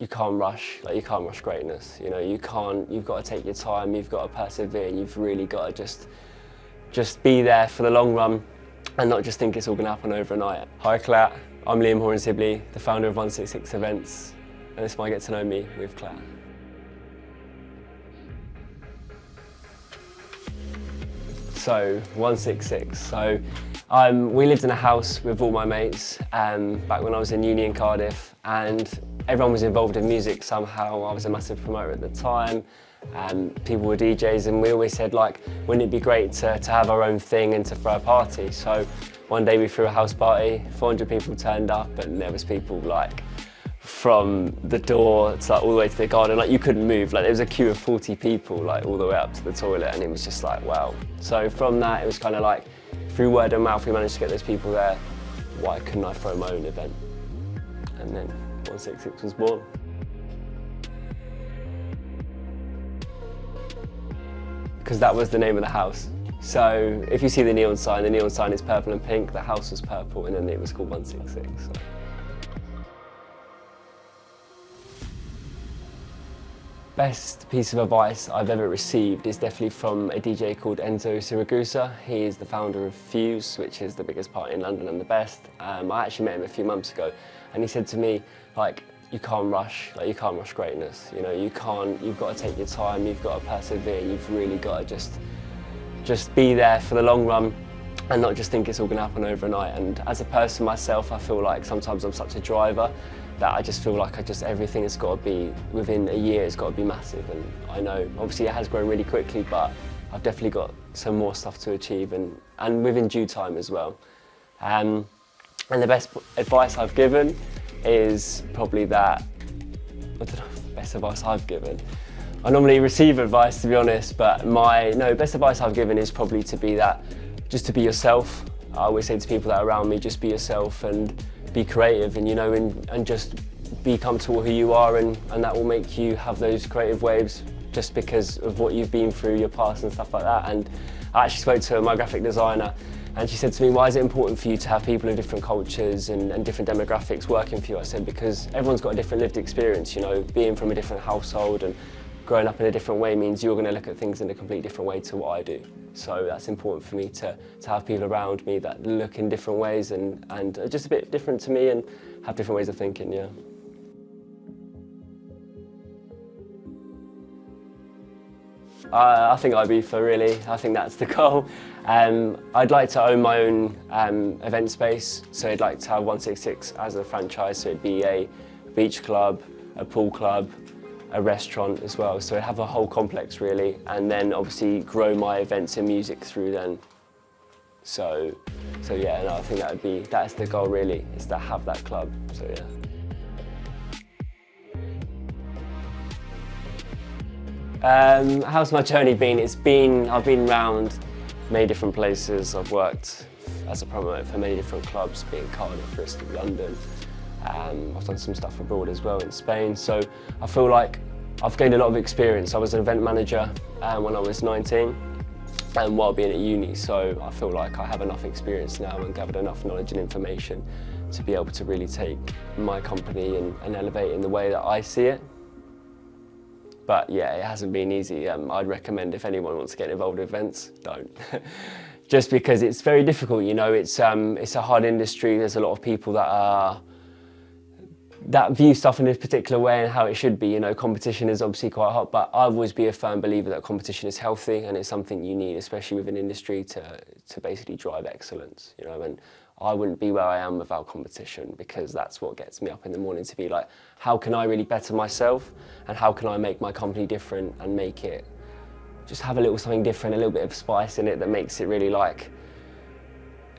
you can't rush, you can't rush greatness. You know, you've got to take your time, you've got to persevere, you've really got to just be there for the long run and not just think it's all going to happen overnight. Hi KLAT, I'm Horan-Sibley, the founder of 166 Events, and this might get to know me with KLAT. So, 166. So, we lived in a house with all my mates back when I was in uni in Cardiff, and everyone was involved in music somehow. I was a massive promoter at the time, and people were DJs, and we always said, like, wouldn't it be great to have our own thing and to throw a party? So one day we threw a house party, 400 people turned up, and there was people like from the door to all the way to the garden, you couldn't move. There was a queue of 40 people all the way up to the toilet, and it was just wow. So from that, it was kind of like, through word of mouth, we managed to get those people there. Why couldn't I throw my own event? And then 166 was born. Because that was the name of the house. So if you see the neon sign is purple and pink, the house was purple, and then it was called 166. So. Best piece of advice I've ever received is definitely from a DJ called Enzo Siragusa. He is the founder of Fuse, which is the biggest party in London and the best. I actually met him a few months ago, and he said to me, you can't rush, you can't rush greatness. You know, you've got to take your time, you've got to persevere, you've really got to just be there for the long run and not just think it's all going to happen overnight. And as a person myself, I feel like sometimes I'm such a driver that I just feel like everything has got to be, within a year, it's got to be massive. And I know, obviously it has grown really quickly, but I've definitely got some more stuff to achieve, and within due time as well. And the best advice I've given is probably that, I don't know, best advice I've given. I normally receive advice, to be honest, but best advice I've given is probably to be that, just to be yourself. I always say to people that are around me, just be yourself and be creative, and just be comfortable who you are, and that will make you have those creative waves just because of what you've been through, your past and stuff like that. And I actually spoke to my graphic designer, and she said to me, why is it important for you to have people of different cultures and different demographics working for you? I said, because everyone's got a different lived experience, you know, being from a different household and growing up in a different way means you're going to look at things in a completely different way to what I do. So that's important for me to have people around me that look in different ways and are just a bit different to me and have different ways of thinking, yeah. I think Ibiza, really. I think that's the goal. I'd like to own my own event space, so I'd like to have 166 as a franchise, so it'd be a beach club, a pool club, a restaurant as well, so I'd have a whole complex really, and then obviously grow my events and music through then. So yeah, I think that's the goal really, is to have that club, so yeah. How's my journey been? I've been around many different places. I've worked as a promoter for many different clubs, being Cardiff, Bristol, London. I've done some stuff abroad as well in Spain, so I feel like I've gained a lot of experience. I was an event manager when I was 19 and while being at uni, so I feel like I have enough experience now and gathered enough knowledge and information to be able to really take my company and elevate in the way that I see it. But yeah, it hasn't been easy. I'd recommend if anyone wants to get involved with events, don't. Just because it's very difficult, you know, it's a hard industry. There's a lot of people that view stuff in a particular way and how it should be. You know, competition is obviously quite hot, but I always be a firm believer that competition is healthy and it's something you need, especially with an industry to basically drive excellence, you know. And I wouldn't be where I am without competition, because that's what gets me up in the morning to be like, how can I really better myself and how can I make my company different and make it, just have a little something different, a little bit of spice in it that makes it really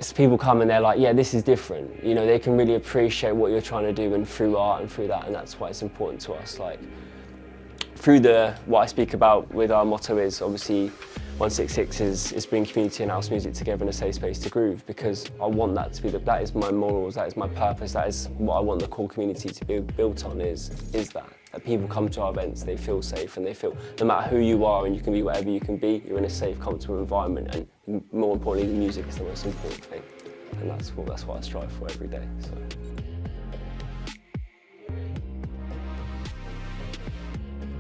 as people come and they're like, yeah, this is different. You know, they can really appreciate what you're trying to do, and through art and through that, and that's why it's important to us. Through what I speak about with our motto is obviously 166 is bring community and house music together in a safe space to groove, because I want that to be that is my morals, that is my purpose, that is what I want the core community to be built on, is that people come to our events, they feel safe, and they feel no matter who you are, and you can be whatever you can be, you're in a safe, comfortable environment, and more importantly, the music is the most important thing, and that's what I strive for every day. So.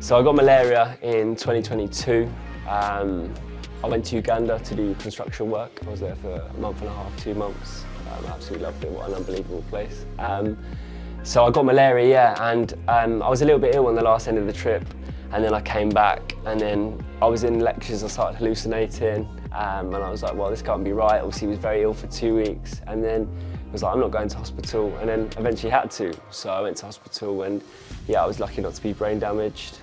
So I got malaria in 2022. I went to Uganda to do construction work. I was there for a month and a half, 2 months. I absolutely loved it, what an unbelievable place. So I got malaria, yeah, and I was a little bit ill on the last end of the trip, and then I came back, and then I was in lectures, I started hallucinating, and I was like, well, this can't be right. Obviously, he was very ill for 2 weeks, and then I was like, I'm not going to hospital, and then eventually had to. So I went to hospital, and yeah, I was lucky not to be brain damaged.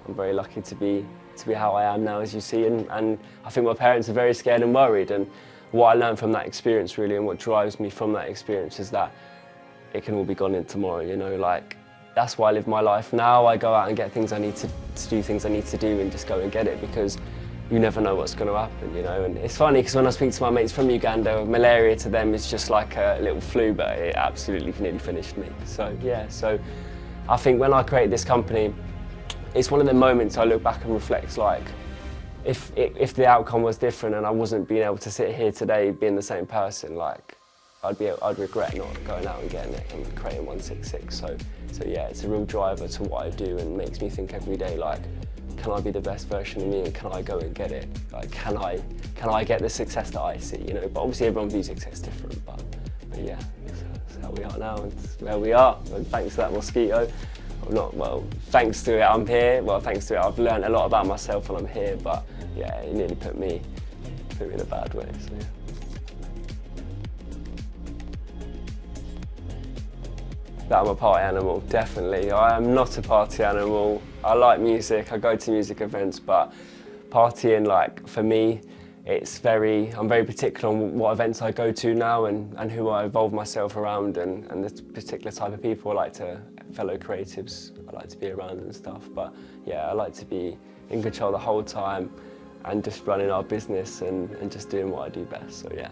I'm very lucky to be how I am now, as you see, and I think my parents are very scared and worried, and what I learned from that experience really, and what drives me from that experience, is that it can all be gone in tomorrow, you know, like, that's why I live my life now. I go out and get things I need to do things I need to do, and just go and get it, because you never know what's going to happen, you know. And it's funny, because when I speak to my mates from Uganda, malaria to them is just like a little flu, but it absolutely nearly finished me. So yeah, so I think when I created this company, it's one of the moments I look back and reflect, like, if the outcome was different and I wasn't being able to sit here today being the same person, like, I'd regret not going out and getting it and creating 166. So yeah, it's a real driver to what I do, and makes me think every day, like, can I be the best version of me, and can I go and get it? Like, can I get the success that I see, you know? But obviously everyone views success different, but yeah, that's how we are now, and it's where we are. And thanks to that mosquito, thanks to it I'm here. Well, thanks to it I've learned a lot about myself and I'm here, but yeah, it nearly put me in a bad way, so yeah. That I'm a party animal, definitely. I am not a party animal. I like music, I go to music events, but partying, like, for me, I'm very particular on what events I go to now, and who I involve myself around, and the particular type of people fellow creatives I like to be around and stuff. But yeah, I like to be in control the whole time, and just running our business and just doing what I do best, so yeah.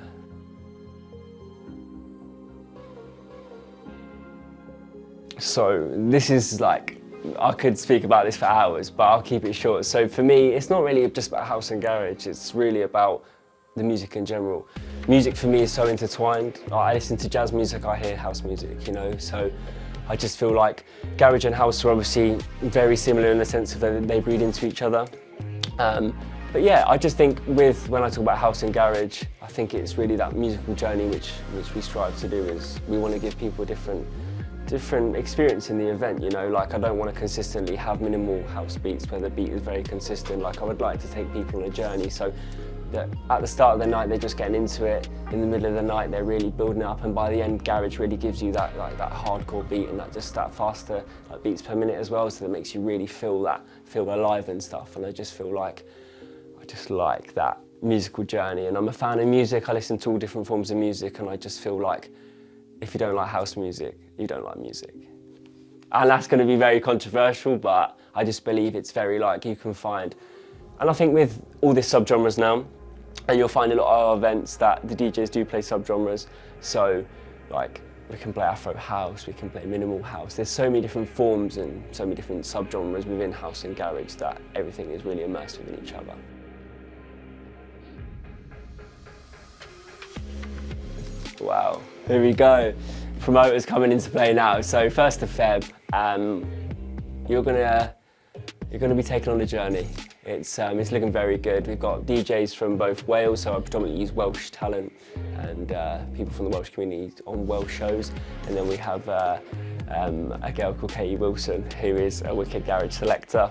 So this is, like, I could speak about this for hours, but I'll keep it short. So for me, it's not really just about house and garage, it's really about the music in general. Music for me is so intertwined. I listen to jazz music, I hear house music, you know, so I just feel like garage and house are obviously very similar in the sense of that they breed into each other. But yeah, I just think when I talk about house and garage, I think it's really that musical journey which we strive to do. Is we want to give people a different experience in the event, you know. Like, I don't want to consistently have minimal house beats where the beat is very consistent. Like, I would like to take people on a journey, so that at the start of the night they're just getting into it, in the middle of the night they're really building it up, and by the end garage really gives you that, like, that hardcore beat, and that faster, like, beats per minute as well, so that makes you really feel alive and stuff. And I just like that musical journey, and I'm a fan of music. I listen to all different forms of music, and I just feel like if you don't like house music, you don't like music. And that's going to be very controversial, but I just believe it's very, like, you can find, and I think with all these subgenres now, and you'll find a lot of events that the DJs do play subgenres. So, like, we can play Afro house, we can play minimal house. There's so many different forms and so many different subgenres within house and garage that everything is really immersed within each other. Wow, here we go. Promoters coming into play now. So 1st of Feb, you're gonna be taken on a journey. It's looking very good. We've got DJs from both Wales, so I predominantly use Welsh talent, and people from the Welsh community on Welsh shows. And then we have a girl called Katie Wilson, who is a wicked garage selector.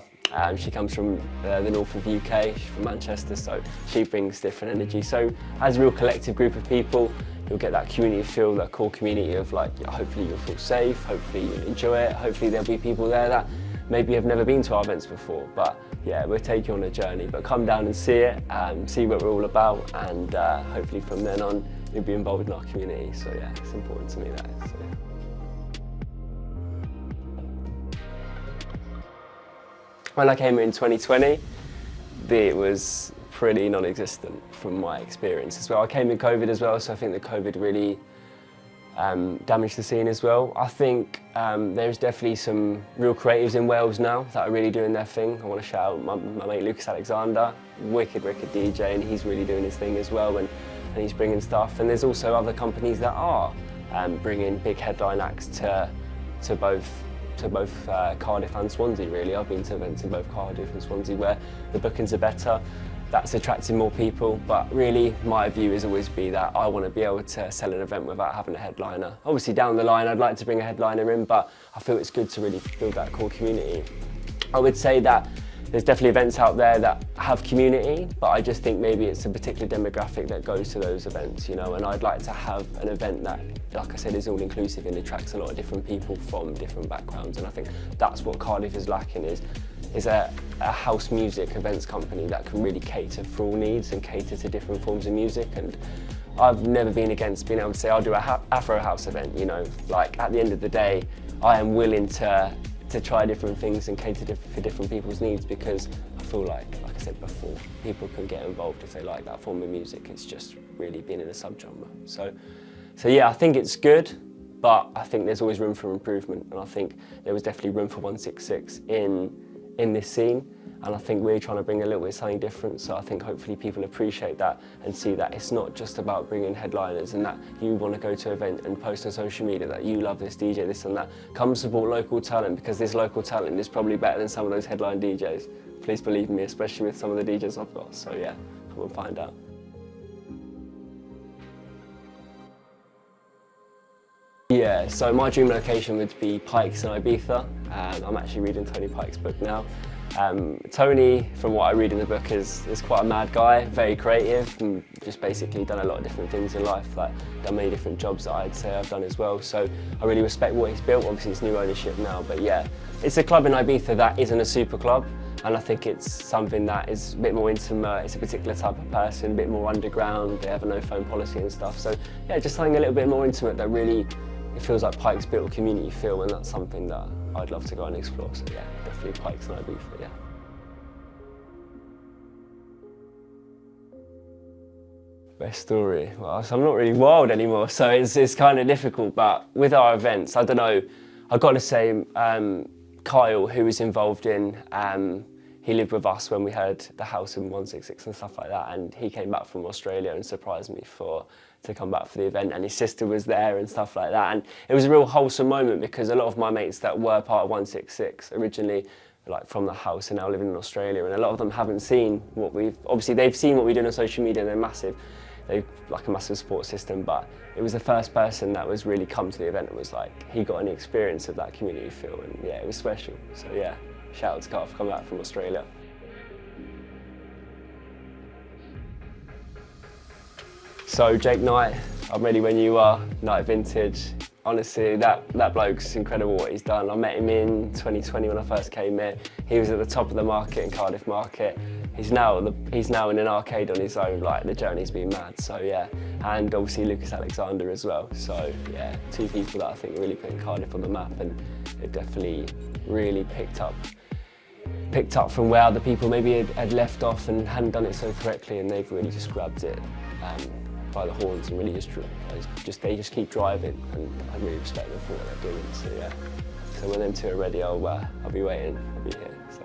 She comes from the north of the UK, she's from Manchester, so she brings different energy. So as a real collective group of people, you'll get that community feel, that core community of, like, hopefully you'll feel safe, hopefully you'll enjoy it, hopefully there'll be people there that maybe have never been to our events before. But yeah, we'll take you on a journey, but come down and see it, see what we're all about, and hopefully from then on you'll be involved in our community. So yeah, it's important to me, that is. So, yeah. When I came here in 2020, it was pretty non-existent from my experience as well. I came in COVID as well, so I think that COVID really damaged the scene as well. I think there's definitely some real creatives in Wales now that are really doing their thing. I want to shout out my mate Lucas Alexander, wicked DJ, and he's really doing his thing as well, and he's bringing stuff. And there's also other companies that are bringing big headline acts to to both Cardiff and Swansea really. I've been to events in both Cardiff and Swansea where the bookings are better. That's attracting more people, but really my view is always be that I want to be able to sell an event without having a headliner. Obviously down the line I'd like to bring a headliner in, but I feel it's good to really build that core community. I would say that there's definitely events out there that have community, but I just think maybe it's a particular demographic that goes to those events, you know, and I'd like to have an event that, like I said, is all inclusive and attracts a lot of different people from different backgrounds, and I think that's what Cardiff is lacking, is a house music events company that can really cater for all needs and cater to different forms of music. And I've never been against being able to say I'll do a Afro house event, you know, like at the end of the day I am willing to try different things and cater for different people's needs, because I feel like I said before, people can get involved if they like that form of music. It's just really being in a subgenre. So yeah, I think it's good, but I think there's always room for improvement, and I think there was definitely room for 166 in this scene, and I think we're trying to bring a little bit of something different. So I think hopefully people appreciate that and see that it's not just about bringing headliners and that you want to go to an event and post on social media that you love this DJ, this and that. Come support local talent, because this local talent is probably better than some of those headline DJs. Please believe me, especially with some of the DJs I've got. So yeah, come and find out. Yeah, so my dream location would be Pikes in Ibiza. I'm actually reading Tony Pike's book now. Tony, from what I read in the book, is quite a mad guy, very creative, and just basically done a lot of different things in life, like done many different jobs that I'd say I've done as well. So I really respect what he's built. Obviously it's new ownership now, but yeah, it's a club in Ibiza that isn't a super club, and I think it's something that is a bit more intimate. It's a particular type of person, a bit more underground. They have a no phone policy and stuff. So yeah, just something a little bit more intimate that really, it feels like Pikes built a community feel, and that's something that I'd love to go and explore. So yeah, definitely Pikes and Ibiza, yeah. Best story? Well, so I'm not really wild anymore, so it's kind of difficult, but with our events, I don't know, I've got to say, Kyle, who was involved in, he lived with us when we had the house in 166 and stuff like that, and he came back from Australia and surprised me to come back for the event, and his sister was there and stuff like that, and it was a real wholesome moment, because a lot of my mates that were part of 166 originally, like from the house, are now living in Australia, and a lot of them haven't seen what obviously they've seen what we do on social media, and they're massive, they've like a massive support system, but it was the first person that was really come to the event and was like, he got any experience of that community feel, and yeah, it was special. So yeah, shout out to Carl for coming back from Australia. So Jake Knight, I'm ready when you are, Knight Vintage. Honestly, that bloke's incredible what he's done. I met him in 2020 when I first came here. He was at the top of the market in Cardiff market. He's now in an arcade on his own. Like, the journey's been mad. So yeah, and obviously Lucas Alexander as well. So yeah, two people that I think really put Cardiff on the map, and it definitely really picked up from where other people maybe had left off and hadn't done it so correctly, and they've really just grabbed it by the horns and really they just keep driving, and I really respect them for what they're doing. So yeah, so when them two are ready, I'll be waiting. I'll be here. So.